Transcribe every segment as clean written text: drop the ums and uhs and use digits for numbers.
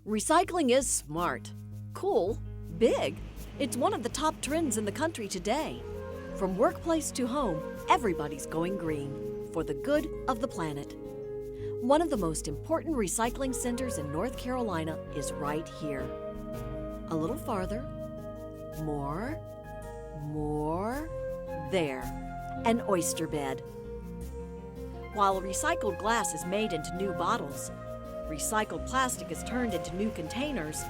Recycling is smart, cool, big. It's one of the top trends in the country today. From workplace to home, everybody's going green for the good of the planet. One of the most important recycling centers in North Carolina is right here. A little farther. More. There. An oyster bed. While recycled glass is made into new bottles, recycled plastic is turned into new containers,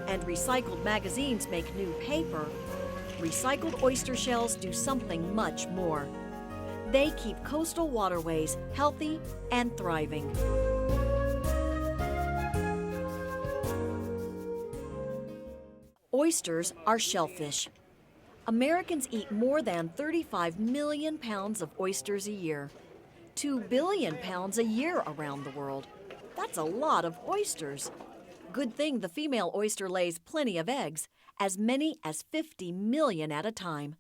and recycled magazines make new paper, recycled oyster shells do something much more. They keep coastal waterways healthy and thriving. Oysters are shellfish. Americans eat more than 35 million pounds of oysters a year. 2 billion pounds a year around the world. That's a lot of oysters. Good thing the female oyster lays plenty of eggs, as many as 50 million at a time.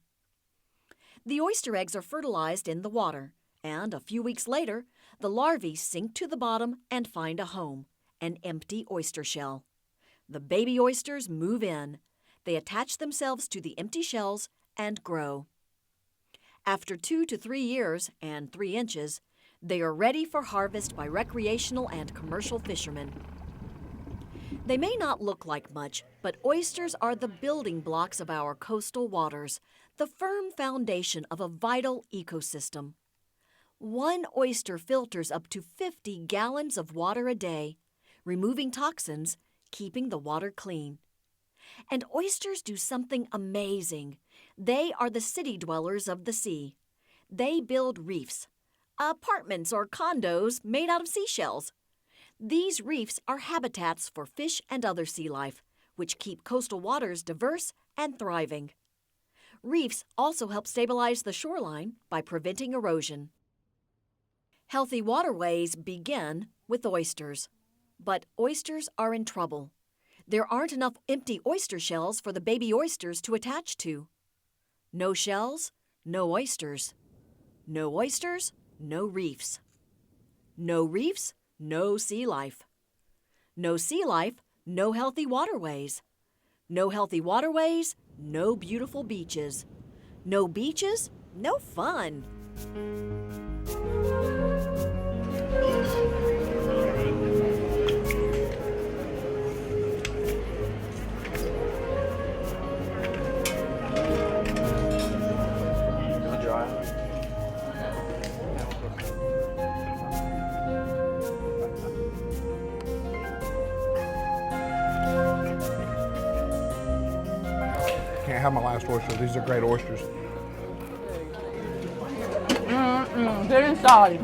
The oyster eggs are fertilized in the water, and a few weeks later, the larvae sink to the bottom and find a home, an empty oyster shell. The baby oysters move in. They attach themselves to the empty shells and grow. After 2 to 3 years and 3 inches, they are ready for harvest by recreational and commercial fishermen. They may not look like much, but oysters are the building blocks of our coastal waters, the firm foundation of a vital ecosystem. One oyster filters up to 50 gallons of water a day, removing toxins, keeping the water clean. And oysters do something amazing. They are the city dwellers of the sea. They build reefs, apartments or condos made out of seashells. These reefs are habitats for fish and other sea life, which keep coastal waters diverse and thriving. Reefs also help stabilize the shoreline by preventing erosion. Healthy waterways begin with oysters. But oysters are in trouble. There aren't enough empty oyster shells for the baby oysters to attach to. No shells, no oysters. No oysters, no reefs. No reefs, no sea life. No sea life, no healthy waterways. No healthy waterways, no beautiful beaches. No beaches, no fun. Can't have my last oyster. These are great oysters. Good and solid.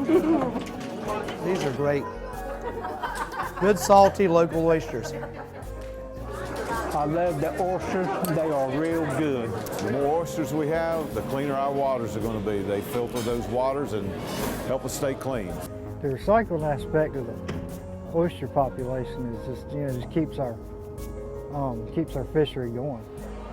These are great. Good, salty, local oysters. I love the oysters. They are real good. The more oysters we have, the cleaner our waters are going to be. They filter those waters and help us stay clean. The recycling aspect of the oyster population is just keeps our fishery going.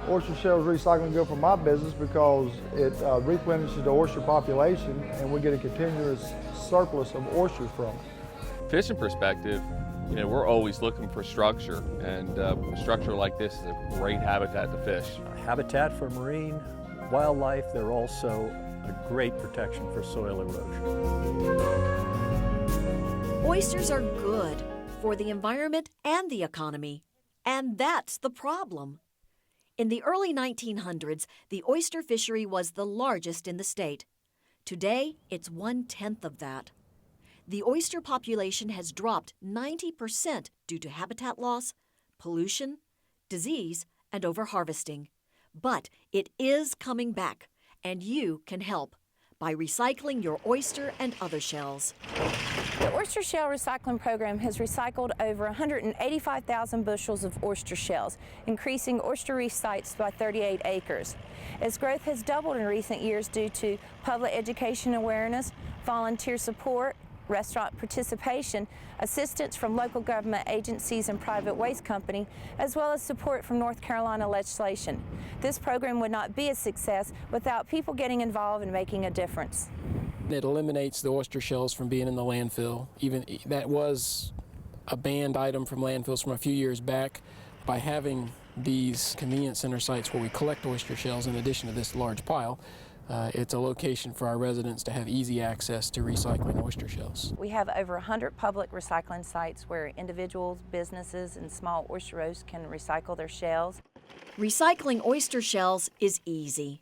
Oyster shells recycling good for my business because it replenishes the oyster population and we get a continuous surplus of oysters from it. Fishing perspective, we're always looking for structure, and a structure like this is a great habitat to fish. Habitat for marine wildlife, they're also a great protection for soil erosion. Oysters are good for the environment and the economy, and that's the problem. In the early 1900s, the oyster fishery was the largest in the state. Today, it's 1/10 of that. The oyster population has dropped 90% due to habitat loss, pollution, disease, and overharvesting. But it is coming back, and you can help by recycling your oyster and other shells. The Oyster Shell Recycling Program has recycled over 185,000 bushels of oyster shells, increasing oyster reef sites by 38 acres. As growth has doubled in recent years due to public education awareness, volunteer support, restaurant participation, assistance from local government agencies and private waste company, as well as support from North Carolina legislation. This program would not be a success without people getting involved and making a difference. It eliminates the oyster shells from being in the landfill. Even that was a banned item from landfills from a few years back. By having these convenience center sites where we collect oyster shells in addition to this large pile, it's a location for our residents to have easy access to recycling oyster shells. We have over 100 public recycling sites where individuals, businesses, and small oyster roasts can recycle their shells. Recycling oyster shells is easy.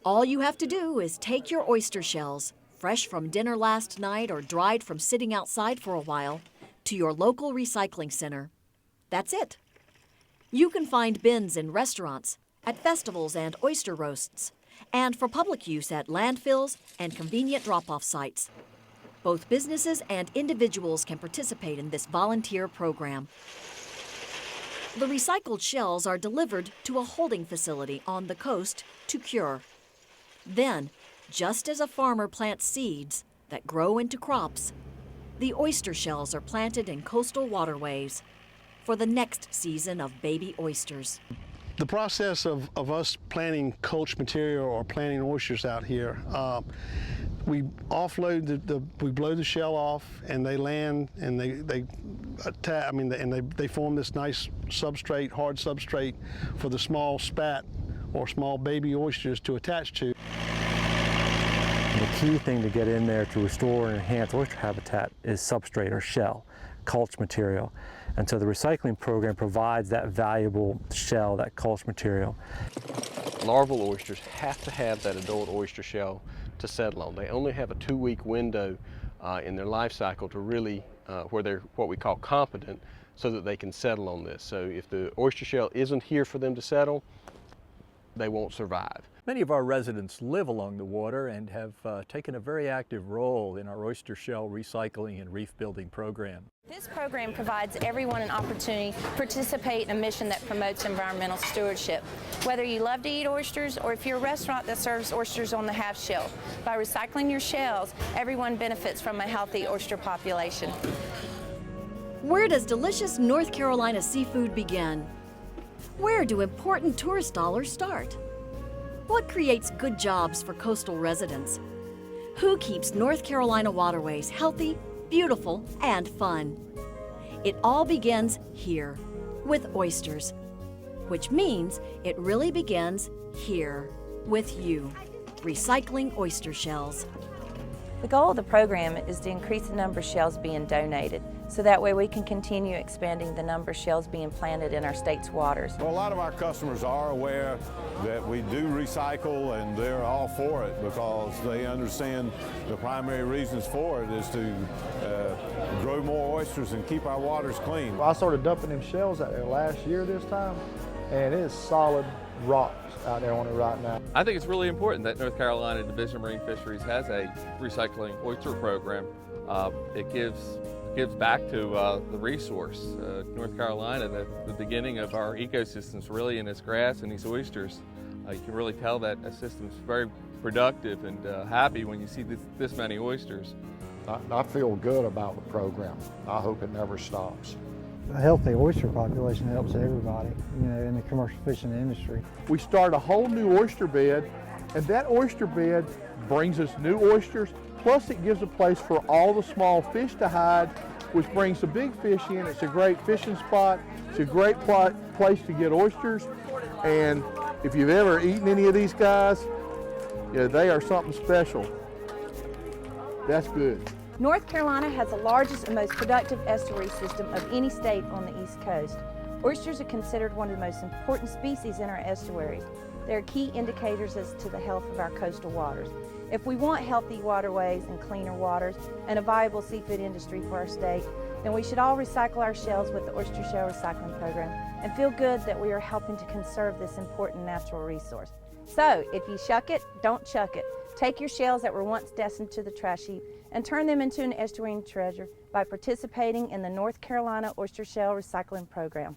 All you have to do is take your oyster shells, fresh from dinner last night or dried from sitting outside for a while, to your local recycling center. That's it. You can find bins in restaurants, at festivals and oyster roasts, and for public use at landfills and convenient drop-off sites. Both businesses and individuals can participate in this volunteer program. The recycled shells are delivered to a holding facility on the coast to cure. Then, just as a farmer plants seeds that grow into crops, the oyster shells are planted in coastal waterways for the next season of baby oysters. The process of us planting culture material or planting oysters out here, we offload we blow the shell off, and they land, and they form this nice substrate, hard substrate for the small spat or small baby oysters to attach to. And the key thing to get in there to restore and enhance oyster habitat is substrate or shell, culture material. And so the recycling program provides that valuable shell, that culture material. Larval oysters have to have that adult oyster shell to settle on. They only have a 2-week window in their life cycle to really, where they're what we call competent, so that they can settle on this. So if the oyster shell isn't here for them to settle, they won't survive. Many of our residents live along the water and have taken a very active role in our oyster shell recycling and reef building program. This program provides everyone an opportunity to participate in a mission that promotes environmental stewardship. Whether you love to eat oysters or if you're a restaurant that serves oysters on the half shell, by recycling your shells, everyone benefits from a healthy oyster population. Where does delicious North Carolina seafood begin? Where do important tourist dollars start? What creates good jobs for coastal residents? Who keeps North Carolina waterways healthy, beautiful, and fun? It all begins here, with oysters, which means it really begins here, with you, recycling oyster shells. The goal of the program is to increase the number of shells being donated, so that way we can continue expanding the number of shells being planted in our state's waters. Well, a lot of our customers are aware that we do recycle, and they're all for it because they understand the primary reasons for it is to grow more oysters and keep our waters clean. I started dumping them shells out there last year this time, and it is solid rocks out there on it right now. I think it's really important that North Carolina Division of Marine Fisheries has a recycling oyster program. It gives back to the resource. North Carolina, the beginning of our ecosystems really in its grass and these oysters. You can really tell that a system's very productive and happy when you see this many oysters. I feel good about the program. I hope it never stops. A healthy oyster population helps everybody, in the commercial fishing industry. We start a whole new oyster bed, and that oyster bed brings us new oysters, plus it gives a place for all the small fish to hide, which brings the big fish in. It's a great fishing spot. It's a great place to get oysters, and if you've ever eaten any of these guys, they are something special. That's good. North Carolina has the largest and most productive estuary system of any state on the East Coast. Oysters are considered one of the most important species in our estuaries. They are key indicators as to the health of our coastal waters. If we want healthy waterways and cleaner waters and a viable seafood industry for our state, then we should all recycle our shells with the Oyster Shell Recycling Program and feel good that we are helping to conserve this important natural resource. So, if you shuck it, don't chuck it. Take your shells that were once destined to the trash heap and turn them into an estuarine treasure by participating in the North Carolina Oyster Shell Recycling Program.